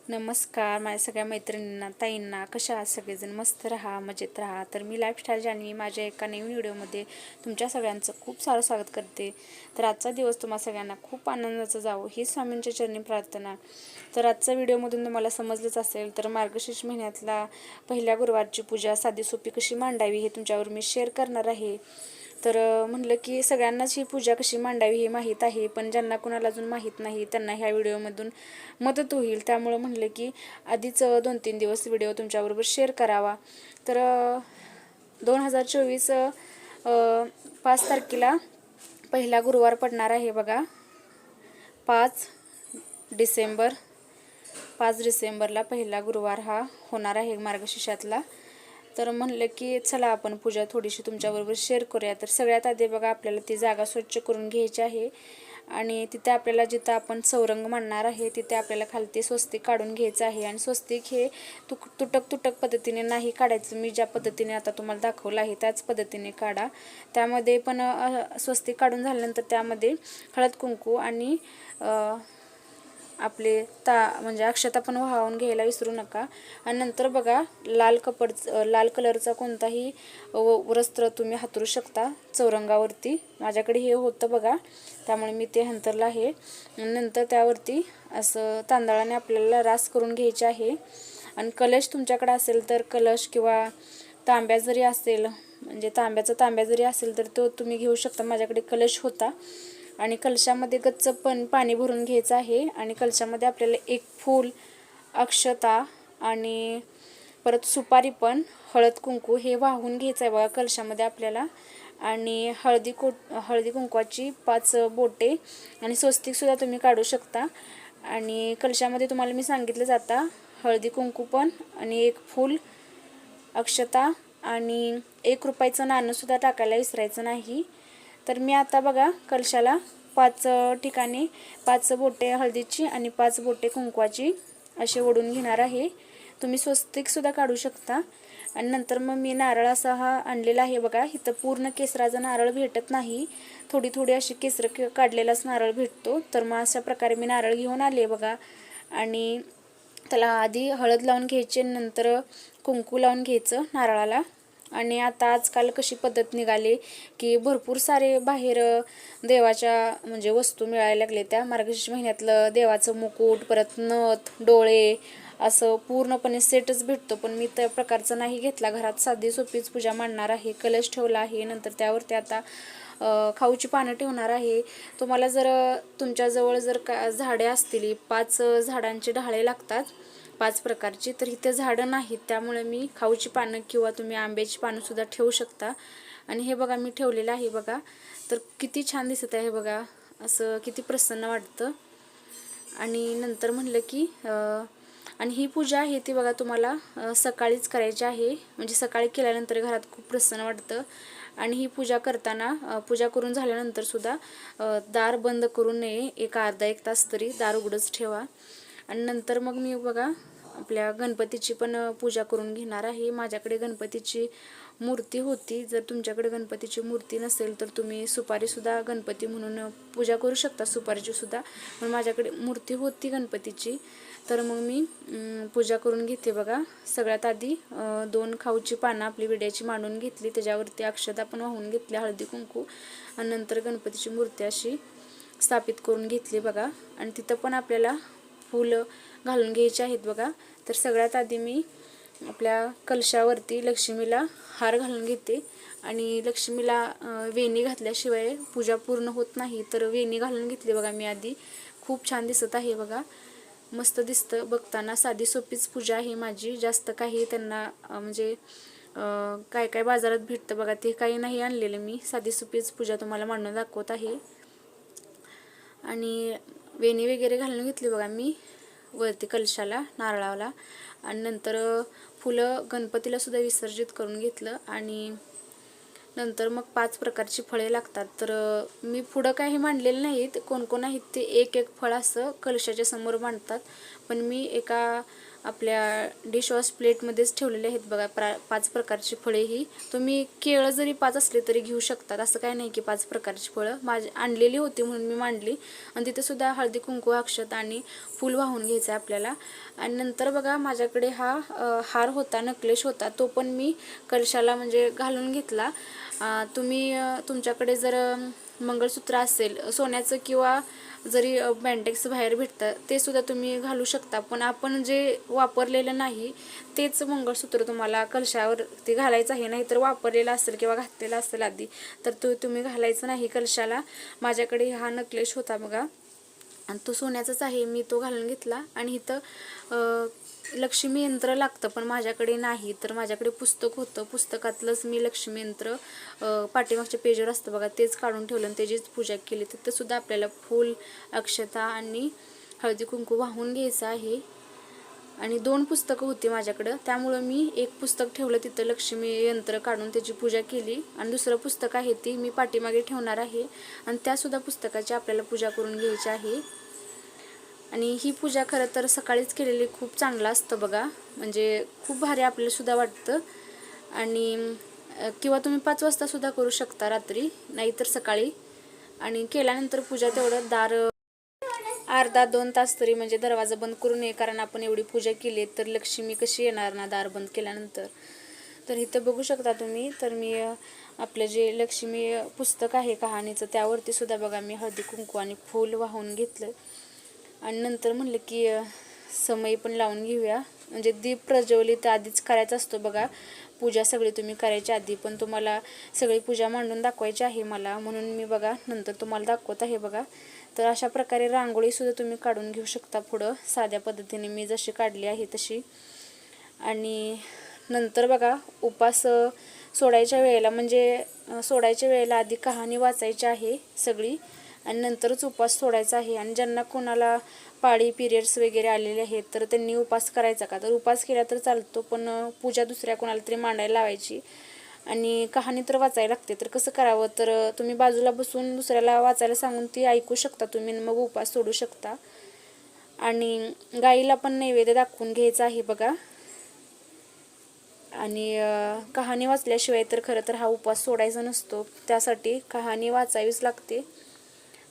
नमस्कार माझ्या सगळ्या मैत्रिणींना ताईंना कशा आहात सगळेजण मस्त राहा मजेत राहा। तर मी लाईफस्टाईल जान्हवी माझ्या एका नवीन व्हिडिओमध्ये तुमच्या सगळ्यांचं खूप सारं स्वागत करते। तर आजचा दिवस तुम्हा सगळ्यांना खूप आनंदाचा जावो ही स्वामींच्या चरणी प्रार्थना। तर आजच्या व्हिडिओमधून तुम्हाला समजलंच असेल तर मार्गशीर्ष महिन्यातला पहिल्या गुरुवारची पूजा साधी सोपी कशी मांडावी हे तुमच्यावर मी शेअर करणार आहे। तर म्हणलं की सगळ्यांनाच ही पूजा कशी मांडावी हे माहीत आहे, पण ज्यांना कुणाला अजून माहीत नाही त्यांना ह्या व्हिडिओमधून मदत होईल, त्यामुळे म्हणलं की आधीच 2-3 दिवस व्हिडिओ तुमच्याबरोबर शेअर करावा। तर 2024 5 तारखेला पहिला गुरुवार पडणार आहे बघा। 5 डिसेंबर 5 डिसेंबरला पहिला गुरुवार हा होणार आहे मार्गशीर्षातला। तर म्हणलं की चला आपण पूजा थोडीशी तुमच्याबरोबर शेअर करूया। तर सगळ्यात आधी बघा आपल्याला ती जागा स्वच्छ करून घ्यायची आहे आणि तिथे आपल्याला जिथं आपण चौरंग मांडणार आहे तिथे आपल्याला खालती स्वस्तिक काढून घ्यायचं आहे। आणि स्वस्तिक हे तुटक पद्धतीने नाही काढायचं, मी ज्या पद्धतीने आता तुम्हाला दाखवलं आहे त्याच पद्धतीने काढा। त्यामध्ये पण स्वस्तिक काढून झाल्यानंतर त्यामध्ये हळद कुंकू आणि आपले म्हणजे अक्षता पण वाहून घ्यायला विसरू नका। आणि नंतर बघा लाल कलरचा कोणताही वस्त्र तुम्ही हातरू शकता चौरंगावरती। माझ्याकडे हे होतं बघा त्यामुळे मी ते हंतरलं आहे। नंतर त्यावरती असं तांदळाने आपल्याला रास करून घ्यायचे आहे। आणि कलश तुमच्याकडे असेल तर कलश किंवा तांब्या जरी असेल म्हणजे तांब्या जरी असेल तर तो तुम्ही घेऊ शकता। माझ्याकडे कलश होता आणि कलशामध्ये गच्च पण पाणी भरून घ्यायचं आहे। आणि कलशामध्ये आपल्याला एक फूल अक्षता आणि परत सुपारी पण हळद कुंकू हे वाहून घ्यायचं आहे बघा कलशामध्ये आपल्याला। आणि हळदी कुंकवाची 5 बोटे आणि स्वस्तिक सुद्धा तुम्ही काढू शकता। आणि कलशामध्ये तुम्हाला मी सांगितलं जाता हळदी कुंकू पण आणि एक फूल अक्षता आणि 1 रुपयाचं नाणं सुद्धा टाकायला विसरायचं नाही। तर मी आता बघा कलशाला 5 ठिकाणी 5 बोटे हळदीची आणि 5 बोटे कुंकवाची असे ओढून घेणार आहे। तुम्ही स्वस्तिक सुद्धा काढू शकता। आणि नंतर मग मी नारळ असा हा आणलेला आहे बघा। इथं पूर्ण केसराचा नारळ भेटत नाही, थोडी अशी केसर काढलेलाच नारळ भेटतो। तर मग अशा प्रकारे मी नारळ घेऊन आले बघा। आणि त्याला आधी हळद लावून घ्यायची नंतर कुंकू लावून घ्यायचं नारळाला। आणि आता आजकाल कशी पद्धत निघाली की भरपूर सारे बाहेर देवाच्या म्हणजे वस्तू मिळायला लागले। त्या मार्गशीर्ष महिन्यातलं देवाचं मुकुट परत नथ डोळे असं पूर्णपणे सेटच भेटतो, पण मी त्या प्रकारचं नाही घेतला। घरात साधी सोपीच पूजा मांडणार आहे। कलश ठेवला आहे, नंतर त्यावरती आता खाऊची पानं ठेवणार आहे। तुम्हाला जर तुमच्याजवळ जर झाडे असतील 5 झाडांचे ढाळे लागतात 5 प्रकारची, तर इथे झाडं नाहीत त्यामुळे मी खाऊची पानं किंवा तुम्ही आंब्याची पानं सुद्धा ठेवू शकता। आणि हे बघा मी ठेवलेलं आहे बघा। तर किती छान दिसत आहे बघा, असं किती प्रसन्न वाटतं। आणि नंतर म्हणलं की आणि ही पूजा आहे ती बघा तुम्हाला सकाळीच करायची आहे, म्हणजे सकाळी केल्यानंतर घरात खूप प्रसन्न वाटतं। आणि ही पूजा करताना पूजा करून झाल्यानंतर सुद्धा दार बंद करू नये, एक अर्धा 1 तास तरी दार उघडच ठेवा। आणि नंतर मग मी बघा आपल्या गणपतीची पण पूजा करून घेणार आहे। माझ्याकडे गणपतीची मूर्ती होती, जर तुमच्याकडे गणपतीची मूर्ती नसेल तर तुम्ही सुपारीसुद्धा गणपती म्हणून पूजा करू शकता सुपारीची सुद्धा। पण माझ्याकडे मूर्ती होती गणपतीची, तर मग मी पूजा करून घेते बघा। सगळ्यात आधी 2 खाऊची पानं आपली विड्याची मांडून घेतली, त्याच्यावरती अक्षता पण वाहून घेतल्या हळदी कुंकू। आणि नंतर गणपतीची मूर्ती अशी स्थापित करून घेतली बघा। आणि तिथं पण आपल्याला फुलं घालून घ्यायचे आहेत बघा। तर सगळ्यात आधी मी आपल्या कलशावरती लक्ष्मीला हार घालून घेते। आणि लक्ष्मीला वेणी घातल्याशिवाय पूजा पूर्ण होत नाही, तर वेणी घालून घेतली बघा मी आधी। खूप छान दिसत आहे बघा, मस्त दिसतं बघताना। साधी सोपीच पूजा आहे माझी, जास्त काही त्यांना म्हणजे काय बाजारात भेटतं बघा ते काही नाही आणलेलं मी, साधी सोपीच पूजा तुम्हाला मांडून दाखवत आहे। आणि वेणी वगैरे घालून घेतली बघा मी वरती कलशाला नारळाला। आणि नंतर फुलं गणपतीला सुद्धा विसर्जित करून घेतलं। आणि नंतर मग 5 प्रकारची फळे लागतात, तर मी पुढं काही मांडलेलं नाहीत, कोण आहेत ते एक फळ असं कलशाच्या समोर मांडतात, पण मी एका आपल्या डिशवॉश प्लेटमध्येच ठेवलेले आहेत बघा 5 प्रकारची फळे. ही तुम्ही केळं जरी 5 असले तरी घेऊ शकतात, असं काय नाही की 5 प्रकारची फळं. माझी आणलेली होती म्हणून मी मांडली. आणि तिथे सुद्धा हळदी कुंकू अक्षत आणि फूल वाहून घ्यायचं आहे आपल्याला. आणि नंतर बघा माझ्याकडे हा हार होता, नकलेश होता, तो पण मी कलशाला म्हणजे घालून घेतला. तुम्ही तुमच्याकडे जर मंगळसूत्र असेल सोन्याचं किंवा जरी बँडेक्स बाहेर भेटतं ते सुद्धा तुम्ही घालू शकता, पण आपण जे वापरलेलं नाही तेच मंगळसूत्र तुम्हाला कलशावरती घालायचं आहे. नाही तर वापरलेलं असेल किंवा घातलेलं असेल आधी तर तुम्ही घालायचं नाही कलशाला. माझ्याकडे हा नकलेश होता बघा आणि तो सोन्याचाच आहे, मी तो घालून घेतला. आणि इथं लक्ष्मी यंत्र लागतं पण माझ्याकडे नाही, तर माझ्याकडे पुस्तक होतं, पुस्तकातलंच मी लक्ष्मी यंत्र पाठीमागच्या पेजवर असतं बघा तेच काढून ठेवलं आणि त्याचीच पूजा केली. तिथं सुद्धा आपल्याला फूल, अक्षता आणि हळदी कुंकू वाहून घ्यायचं आहे. आणि 2 पुस्तकं होती माझ्याकडं, त्यामुळं मी एक पुस्तक ठेवलं तिथं लक्ष्मी यंत्र काढून त्याची पूजा केली. आणि दुसरं पुस्तक आहे ती मी पाठीमागे ठेवणार आहे आणि त्यासुद्धा पुस्तकाची आपल्याला पूजा करून घ्यायची आहे. आणि ही पूजा खरं तर सकाळीच केलेली खूप चांगलं असतं बघा, म्हणजे खूप भारी आपल्याला सुद्धा वाटतं. आणि किंवा तुम्ही 5 वाजता सुद्धा करू शकता रात्री, नाहीतर सकाळी. आणि केल्यानंतर पूजा तेवढं दार अर्धा 2 तास तरी म्हणजे दरवाजा बंद करू नये, कारण आपण एवढी पूजा केली तर लक्ष्मी कशी येणार ना दार बंद केल्यानंतर. तर इथं बघू शकता तुम्ही, तर मी आपलं जे लक्ष्मी पुस्तक आहे कहाणीचं त्यावरती सुद्धा बघा मी हळदी कुंकू आणि फूल वाहून घेतलं. आणि नंतर म्हणलं की समई पण लावून घेऊया, म्हणजे दीप प्रज्वलित आधीच करायचा असतो बघा. पूजा सगळी तुम्ही करायच्या आधी, पण तुम्हाला सगळी पूजा मांडून दाखवायची आहे मला, म्हणून मी बघा नंतर तुम्हाला दाखवत आहे बघा. तर अशा प्रकारे रांगोळीसुद्धा तुम्ही काढून घेऊ शकता पुढं साध्या पद्धतीने मी जशी काढली आहे तशी. आणि नंतर बघा उपास सोडायच्या वेळेला म्हणजे सोडायच्या वेळेला आधी कहाणी वाचायची आहे सगळी आणि नंतरच उपास सोडायचा आहे. आणि ज्यांना कोणाला पाळी पिरियड्स वगैरे आलेले आहेत तर त्यांनी उपास करायचा का, तर उपास केला तर चालतो, पण पूजा दुसऱ्या कोणाला तरी मांडायला लावायची आणि कहाणी तर वाचायला लागते. तर कसं करावं, तर तुम्ही बाजूला बसून दुसऱ्याला वाचायला सांगून ती ऐकू शकता तुम्ही, मग उपास सोडू शकता. आणि गाईला पण नैवेद्य दाखवून घ्यायचा आहे बघा. आणि कहाणी वाचल्याशिवाय तर खरं तर हा उपवास सोडायचा नसतो, त्यासाठी कहाणी वाचावीच लागते.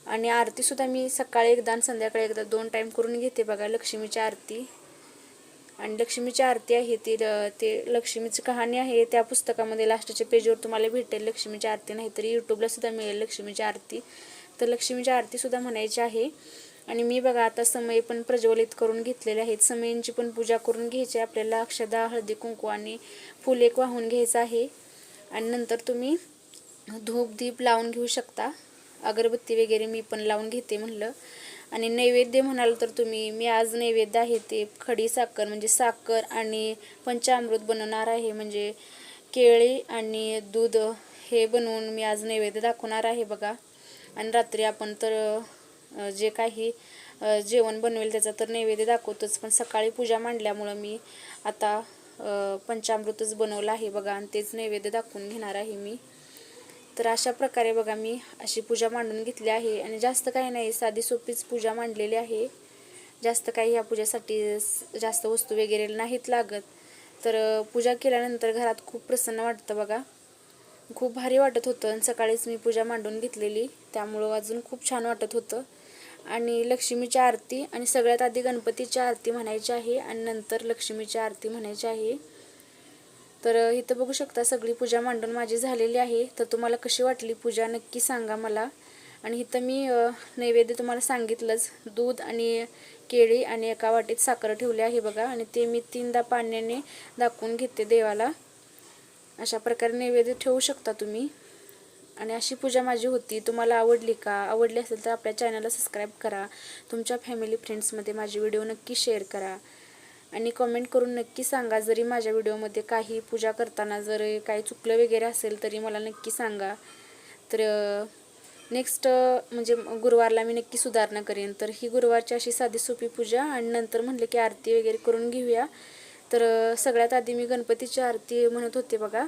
आणि आरतीसुद्धा मी सकाळी एकदा आणि संध्याकाळी एकदा 2 टाईम करून घेते बघा लक्ष्मीची आरती. आणि लक्ष्मीची आरती आहे ती ते लक्ष्मीची कहाणी आहे त्या पुस्तकामध्ये लास्टच्या पेजवर तुम्हाला भेटेल लक्ष्मीची आरती, नाहीतरी यूट्यूबला सुद्धा मिळेल लक्ष्मीची आरती. तर लक्ष्मीची आरतीसुद्धा म्हणायची आहे. आणि मी बघा आता समई पण प्रज्वलित करून घेतलेले आहेत, समईंची पण पूजा करून घ्यायची आपल्याला. अक्षदा, हळदी कुंकू आणि फूल एक वाहून घ्यायचं आहे. आणि नंतर तुम्ही धूप दीप लावून घेऊ शकता, अगरबत्ती वगैरे मी पण लावून घेते म्हणलं. आणि नैवेद्य म्हणाल तर तुम्ही, मी आज नैवेद्य आहे ते खडी साखर म्हणजे साखर आणि पंचामृत बनवणार आहे, म्हणजे केळी आणि दूध हे बनवून मी आज नैवेद्य दाखवणार आहे बघा. आणि रात्री आपण तर जे काही जेवण बनवेल त्याचा तर नैवेद्य दाखवतोच, पण सकाळी पूजा मांडल्यामुळं मी आता पंचामृतच बनवलं आहे बघा आणि तेच नैवेद्य दाखवून घेणार आहे मी. तर अशा प्रकारे बघा मी अशी पूजा मांडून घेतली आहे. आणि जास्त काही नाही, साधी सोपीच पूजा मांडलेली आहे. जास्त काही ह्या पूजेसाठी जास्त वस्तू वगैरे नाहीत लागत. तर पूजा केल्यानंतर घरात खूप प्रसन्न वाटतं बघा, खूप भारी वाटत होतं. आणि सकाळीच मी पूजा मांडून घेतलेली त्यामुळं अजून खूप छान वाटत होतं. आणि लक्ष्मीची आरती आणि सगळ्यात आधी गणपतीची आरती म्हणायची आहे आणि नंतर लक्ष्मीची आरती म्हणायची आहे. तर इथं बघू शकता सगळी पूजा मांडून माझी झालेली आहे. तर तुम्हाला कशी वाटली पूजा नक्की सांगा मला. आणि इथं मी नैवेद्य तुम्हाला सांगितलंच, दूध आणि केळी आणि एका वाटीत साखर ठेवली आहे बघा. आणि ते मी 3दा पाण्याने दाखवून घेते देवाला. अशा प्रकारे नैवेद्य ठेवू शकता तुम्ही. आणि अशी पूजा माझी होती. तुम्हाला आवडली का? आवडली असेल तर आपल्या चॅनलला सबस्क्राईब करा. तुमच्या फॅमिली फ्रेंड्समध्ये माझे व्हिडिओ नक्की शेअर करा. आणि कमेंट करून नक्की सांगा, जरी माझ्या व्हिडिओमध्ये काही पूजा करताना जर काही चुकलं वगैरे असेल तरी मला नक्की सांगा. तर नेक्स्ट म्हणजे गुरुवारला मी नक्की सुधारणा करेन. तर ही गुरुवारची अशी साधी सोपी पूजा. आणि नंतर म्हटलं की आरती वगैरे करून घेऊया. तर सगळ्यात आधी मी गणपतीची आरती म्हणत होते बघा,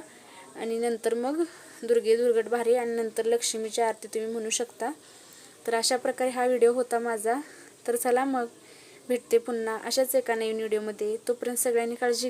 आणि नंतर मग दुर्गे दुर्गट भारी आणि नंतर लक्ष्मीची आरती तुम्ही म्हणू शकता. तर अशा प्रकारे हा व्हिडिओ होता माझा. तर चला मग भेटते पुन्हा अशाच एका नवीन व्हिडिओमध्ये. तोपर्यंत सगळ्यांनी काळजी घ्या.